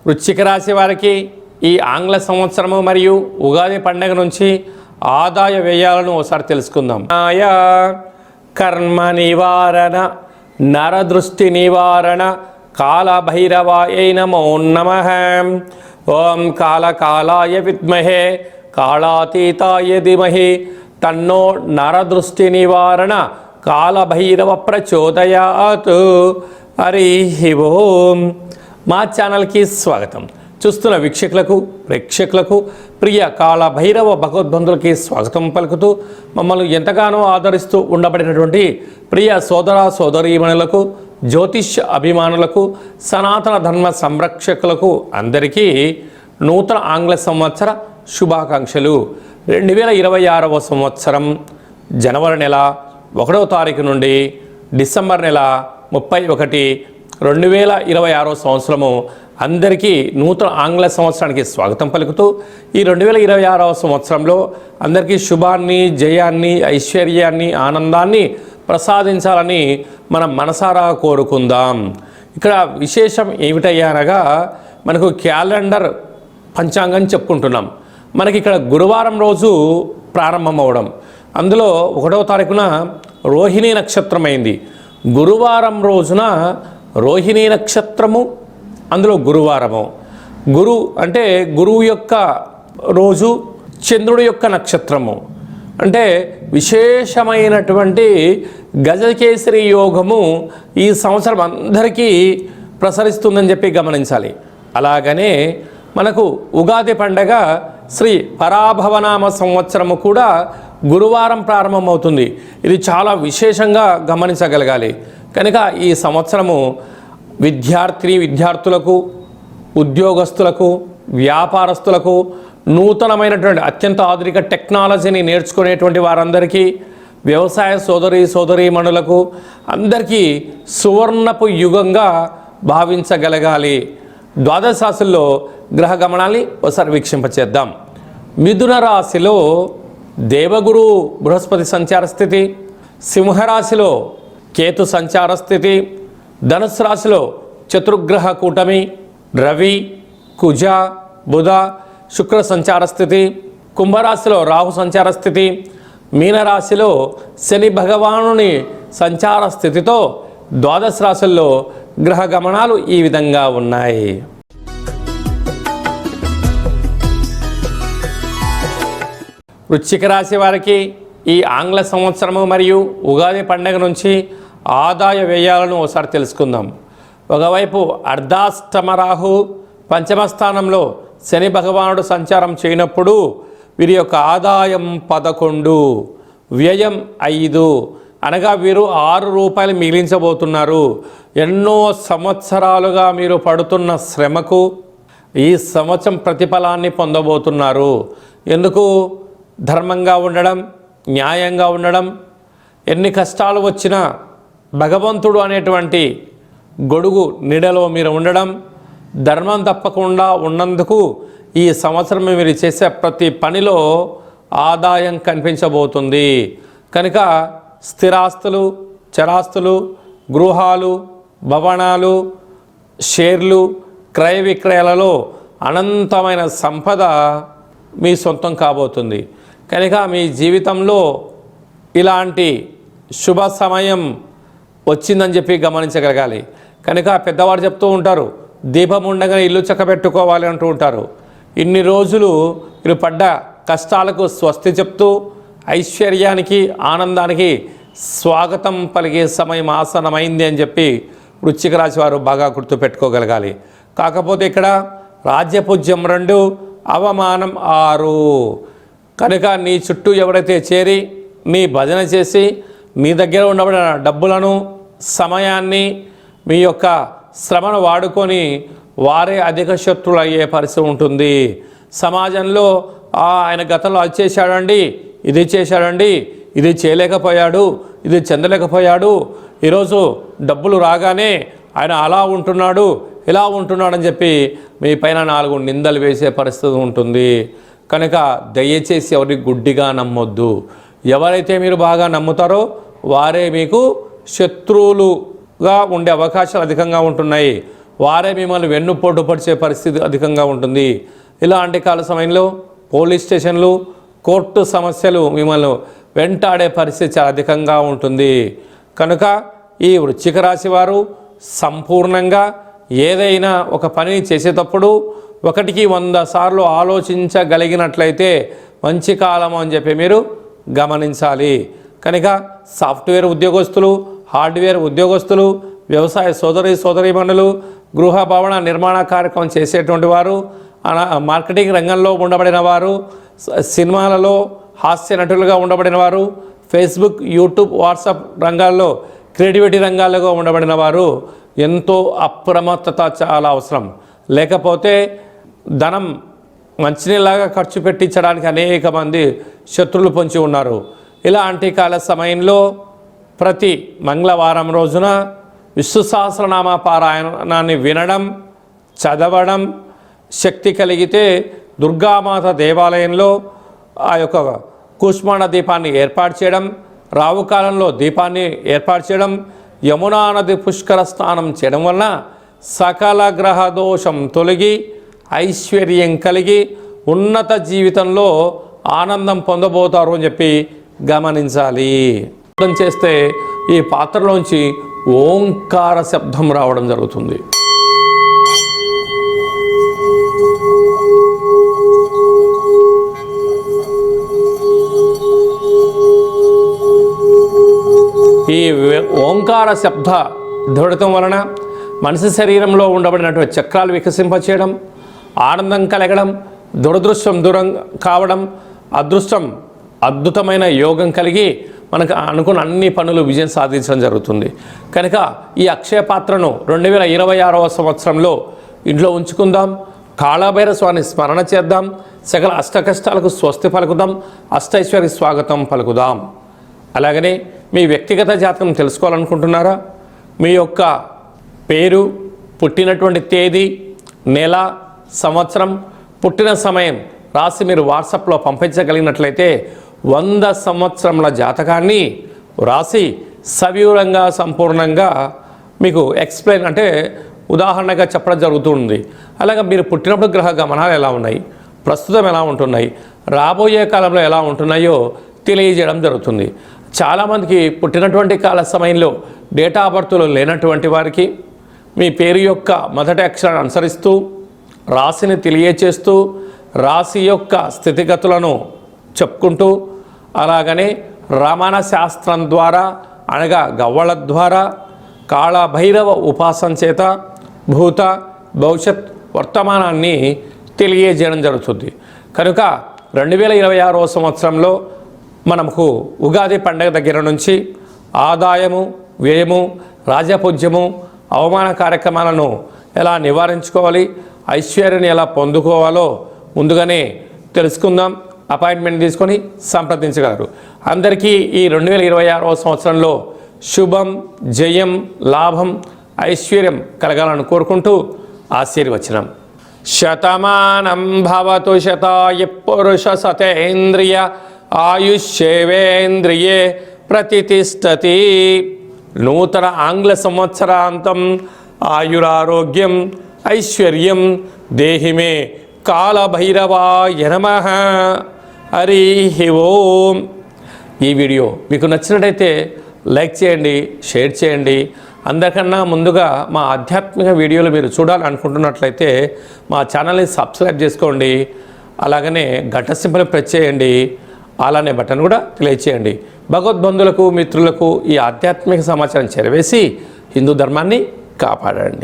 వృశ్చిక రాశి వారికి ఈ ఆంగ్ల సంవత్సరము మరియు ఉగాది పండుగ నుంచి ఆదాయ వ్యయాలను ఒకసారి తెలుసుకుందాం. ఆయా కర్మ నివారణ, నరదృష్టి నివారణ, కాళభైరవాయ నమో నమః. ఓం కాళకాలాయ విద్మహే కాళాతీతాయ ధీమహి తన్నో నరదృష్టి నివారణ కాళభైరవ ప్రచోదయాత్. హరి ఓం. మా ఛానల్కి స్వాగతం. చూస్తున్న వీక్షకులకు, ప్రేక్షకులకు, ప్రియ కాళభైరవ భగవద్బంధులకి స్వాగతం పలుకుతూ మమ్మల్ని ఎంతగానో ఆదరిస్తూ ఉండబడినటువంటి ప్రియ సోదర సోదరీమణులకు, జ్యోతిష్య అభిమానులకు, సనాతన ధర్మ సంరక్షకులకు అందరికీ నూతన ఆంగ్ల సంవత్సర శుభాకాంక్షలు. 2026వ సంవత్సరం జనవరి నెల 1వ తారీఖు నుండి డిసెంబర్ నెల 31, 2026 సంవత్సరము అందరికీ నూతన ఆంగ్ల సంవత్సరానికి స్వాగతం పలుకుతూ ఈ 2026వ సంవత్సరంలో అందరికీ శుభాన్ని, జయాన్ని, ఐశ్వర్యాన్ని, ఆనందాన్ని ప్రసాదించాలని మనం మనసారా కోరుకుందాం. ఇక్కడ విశేషం ఏమిటయ్యా అనగా మనకు క్యాలెండర్ పంచాంగం చెప్పుకుంటున్నాం. మనకి ఇక్కడ గురువారం రోజు ప్రారంభమవడం, అందులో 1వ తారీఖున రోహిణీ నక్షత్రం అయింది. గురువారం రోజున రోహిణీ నక్షత్రము, అందులో గురువారము. గురు అంటే గురువు యొక్క రోజు, చంద్రుడి యొక్క నక్షత్రము. అంటే విశేషమైనటువంటి గజకేసరి యోగము ఈ సంవత్సరం అందరికీ ప్రసరిస్తుందని చెప్పి గమనించాలి. అలాగనే మనకు ఉగాది పండగ శ్రీ పరాభవనామ సంవత్సరము కూడా గురువారం ప్రారంభమవుతుంది. ఇది చాలా విశేషంగా గమనించగలగాలి. కనుక ఈ సంవత్సరము విద్యార్థులకు, ఉద్యోగస్తులకు, వ్యాపారస్తులకు, నూతనమైనటువంటి అత్యంత ఆధునిక టెక్నాలజీని నేర్చుకునేటువంటి వారందరికీ, వ్యవసాయ సోదరీమణులకు అందరికీ సువర్ణపు యుగంగా భావించగలగాలి. ద్వాదశ రాశుల్లో గ్రహ గమనాన్ని ఒకసారి వీక్షింపచేద్దాం. మిథున రాశిలో దేవగురు బృహస్పతి సంచార స్థితి, సింహరాశిలో కేతు సంచార స్థితి, ధనుస్సు రాశిలో చతుర్గ్రహ కూటమి రవి, కుజ, బుధ, శుక్ర సంచార స్థితి, కుంభరాశిలో రాహు సంచార స్థితి, మీనరాశిలో శని భగవానుని సంచార స్థితితో ద్వాదశ రాశుల్లో గ్రహ గమనాలు ఈ విధంగా ఉన్నాయి. వృశ్చిక రాశి వారికి ఈ ఆంగ్ల సంవత్సరము మరియు ఉగాది పండుగ నుంచి ఆదాయ వ్యయాలను ఒకసారి తెలుసుకుందాం. ఒకవైపు అర్ధాష్టమ రాహు పంచమ స్థానంలో శని భగవానుడు సంచారం చేయనప్పుడు వీరి యొక్క ఆదాయం 11, వ్యయం 5, అనగా వీరు 6 రూపాయలు మిగిలించబోతున్నారు. ఎన్నో సంవత్సరాలుగా మీరు పడుతున్న శ్రమకు ఈ సంవత్సరం ప్రతిఫలాన్ని పొందబోతున్నారు. ఎందుకు? ధర్మంగా ఉండడం, న్యాయంగా ఉండడం, ఎన్ని కష్టాలు వచ్చినా భగవంతుడు అనేటువంటి గొడుగు నీడలో మీరు ఉండడం, ధర్మం తప్పకుండా ఉన్నందుకు ఈ సంవత్సరం మీరు చేసే ప్రతి పనిలో ఆదాయం కనిపించబోతుంది. కనుక స్థిరాస్తులు, చరాస్తులు, గృహాలు, భవనాలు, షేర్లు, క్రయ విక్రయాలలో అనంతమైన సంపద మీ సొంతం కాబోతుంది. కనుక మీ జీవితంలో ఇలాంటి శుభ సమయం వచ్చిందని చెప్పి గమనించగలగాలి. కనుక పెద్దవారు చెప్తూ ఉంటారు, దీపం ఉండగానే ఇల్లు చక్కబెట్టుకోవాలి అంటూ ఉంటారు. ఇన్ని రోజులు మీరు పడ్డ కష్టాలకు స్వస్తి చెప్తూ ఐశ్వర్యానికి, ఆనందానికి స్వాగతం పలికే సమయం ఆసనమైంది అని చెప్పి వృశ్చిక రాశి వారు బాగా గుర్తుపెట్టుకోగలగాలి. కాకపోతే ఇక్కడ రాజ్యపూజ్యం 2, అవమానం 6. కనుక నీ చుట్టూ ఎవరైతే చేరి నీ భజన చేసి మీ దగ్గర ఉండబడిన డబ్బులను, సమయాన్ని, మీ యొక్క శ్రమను వాడుకొని వారే అధిక శత్రువులు అయ్యే పరిస్థితి ఉంటుంది. సమాజంలో ఆయన గతంలో అది చేశాడండి, ఇది చేశాడండి, ఇది చేయలేకపోయాడు, ఇది చెందలేకపోయాడు, ఈరోజు డబ్బులు రాగానే ఆయన అలా ఉంటున్నాడు, ఇలా ఉంటున్నాడని చెప్పి మీ పైన 4 నిందలు వేసే పరిస్థితి ఉంటుంది. కనుక దయచేసి ఎవరిని గుడ్డిగా నమ్మొద్దు. ఎవరైతే మీరు బాగా నమ్ముతారో వారే మీకు శత్రువులుగా ఉండే అవకాశాలు అధికంగా ఉంటున్నాయి. వారే మిమ్మల్ని వెన్నుపోటు పడిచే పరిస్థితి అధికంగా ఉంటుంది. ఇలాంటి కాల సమయంలో పోలీస్ స్టేషన్లు, కోర్టు సమస్యలు మిమ్మల్ని వెంటాడే పరిస్థితి చాలా అధికంగా ఉంటుంది. కనుక ఈ వృశ్చిక రాశి వారు సంపూర్ణంగా ఏదైనా ఒక పని చేసేటప్పుడు 1కి 100 సార్లు ఆలోచించగలిగినట్లయితే మంచి కాలం అని చెప్పి మీరు గమనించాలి. కనుక సాఫ్ట్వేర్ ఉద్యోగస్తులు, హార్డ్వేర్ ఉద్యోగస్తులు, వ్యవసాయ సోదరీమణులు, గృహ భవన నిర్మాణ కార్యక్రమం చేసేటువంటి వారు, మార్కెటింగ్ రంగంలో ఉండబడిన వారు, సినిమాలలో హాస్య నటులుగా ఉండబడిన వారు, ఫేస్బుక్, యూట్యూబ్, వాట్సాప్ రంగాల్లో క్రియేటివిటీ రంగాల్లో ఉండబడిన వారు ఎంతో అప్రమత్తత చాలా అవసరం. లేకపోతే ధనం మంచినీళ్ళలాగా ఖర్చు పెట్టించడానికి అనేక మంది శత్రువులు పొంచి ఉన్నారు. ఇలాంటి కాల సమయంలో ప్రతి మంగళవారం రోజున విష్ణు సహస్రనామ పారాయణాన్ని వినడం, చదవడం, శక్తి కలిగితే దుర్గామాత దేవాలయంలో ఆ యొక్క కూష్మాండ దీపాన్ని ఏర్పాటు చేయడం, రావుకాలంలో దీపాన్ని ఏర్పాటు చేయడం, యమునా నది పుష్కర స్నానం చేయడం వలన సకల గ్రహ దోషం తొలగి ఐశ్వర్యం కలిగి ఉన్నత జీవితంలో ఆనందం పొందబోతారు అని చెప్పి గమనించాలి. చేస్తే ఈ పాత్రలోంచి ఓంకార శబ్దం రావడం జరుగుతుంది. ఈ ఓంకార శబ్ద ధ్వనితం వలన మనిషి శరీరంలో ఉండబడినటువంటి చక్రాలు వికసింపచేయడం, ఆనందం కలగడం, దురదృష్టం దూరం కావడం, అదృష్టం అద్భుతమైన యోగం కలిగి మనకు అనుకున్న అన్ని పనులు విజయం సాధించడం జరుగుతుంది. కనుక ఈ అక్షయ పాత్రను 2026వ సంవత్సరంలో ఇంట్లో ఉంచుకుందాం. కాళభైరవ స్వామిని స్మరణ చేద్దాం. సకల అష్టకష్టాలకు స్వస్తి పలుకుదాం. అష్టైశ్వర్య స్వాగతం పలుకుదాం. అలాగనే మీ వ్యక్తిగత జాతకం తెలుసుకోవాలనుకుంటున్నారా? మీ యొక్క పేరు, పుట్టినటువంటి తేదీ, నెల, సంవత్సరం, పుట్టిన సమయం రాసి మీరు వాట్సాప్లో పంపించగలిగినట్లయితే 100 సంవత్సరముల జాతకాన్ని రాసి సవివరంగా సంపూర్ణంగా మీకు ఎక్స్ప్లెయిన్ అంటే ఉదాహరణగా చెప్పడం జరుగుతుంది. అలాగే మీరు పుట్టినప్పుడు గ్రహ గమనాలు ఎలా ఉన్నాయి, ప్రస్తుతం ఎలా ఉంటున్నాయి, రాబోయే కాలంలో ఎలా ఉంటున్నాయో తెలియజేయడం జరుగుతుంది. చాలామందికి పుట్టినటువంటి కాల సమయంలో డేటా ఆఫ్ బర్త్లో లేనటువంటి వారికి మీ పేరు యొక్క మొదటి అక్షరాన్ని అనుసరిస్తూ రాశిని తెలియచేస్తూ రాశి యొక్క స్థితిగతులను చెప్పుకుంటూ అలాగనే రమణ శాస్త్రం ద్వారా అనగా గవ్వళ ద్వారా కాళభైరవ ఉపాసన చేత భూత భవిష్యత్ వర్తమానాన్ని తెలియజేయడం జరుగుతుంది. కనుక 2026వ సంవత్సరంలో మనకు ఉగాది పండుగ దగ్గర నుంచి ఆదాయము, వ్యయము, రాజపూజ్యము, అవమాన కార్యక్రమాలను ఎలా నివారించుకోవాలి, ఐశ్వర్యాన్ని ఎలా పొందుకోవాలో ముందుగానే తెలుసుకుందాం. అపాయింట్మెంట్ తీసుకొని సంప్రదించగలరు. అందరికీ ఈ 2026వ సంవత్సరంలో శుభం, జయం, లాభం, ఐశ్వర్యం కలగాలని కోరుకుంటూ ఆశీర్వచనం. శతమానం భవతు శతాయ పురుష సతేంద్రియ ఆయుష్యేవేంద్రియే ప్రతిష్టతి. నూతన ఆంగ్ల సంవత్సరాంతం ఆయురారోగ్యం ఐశ్వర్యం దేహిమే కాళభైరవాయ నమః. హరి ఓం. ఈ వీడియో మీకు నచ్చినట్టయితే లైక్ చేయండి, షేర్ చేయండి. అందరికన్నా ముందుగా మా ఆధ్యాత్మిక వీడియోలు మీరు చూడాలనుకుంటున్నట్లయితే మా ఛానల్ని సబ్స్క్రైబ్ చేసుకోండి. అలాగనే గంట సింబల్ ప్రెస్ చేయండి. అలానే బటన్ కూడా తెలియచేయండి. భగవద్బంధులకు, మిత్రులకు ఈ ఆధ్యాత్మిక సమాచారం చేరవేసి హిందూ ధర్మాన్ని కాపాడండి.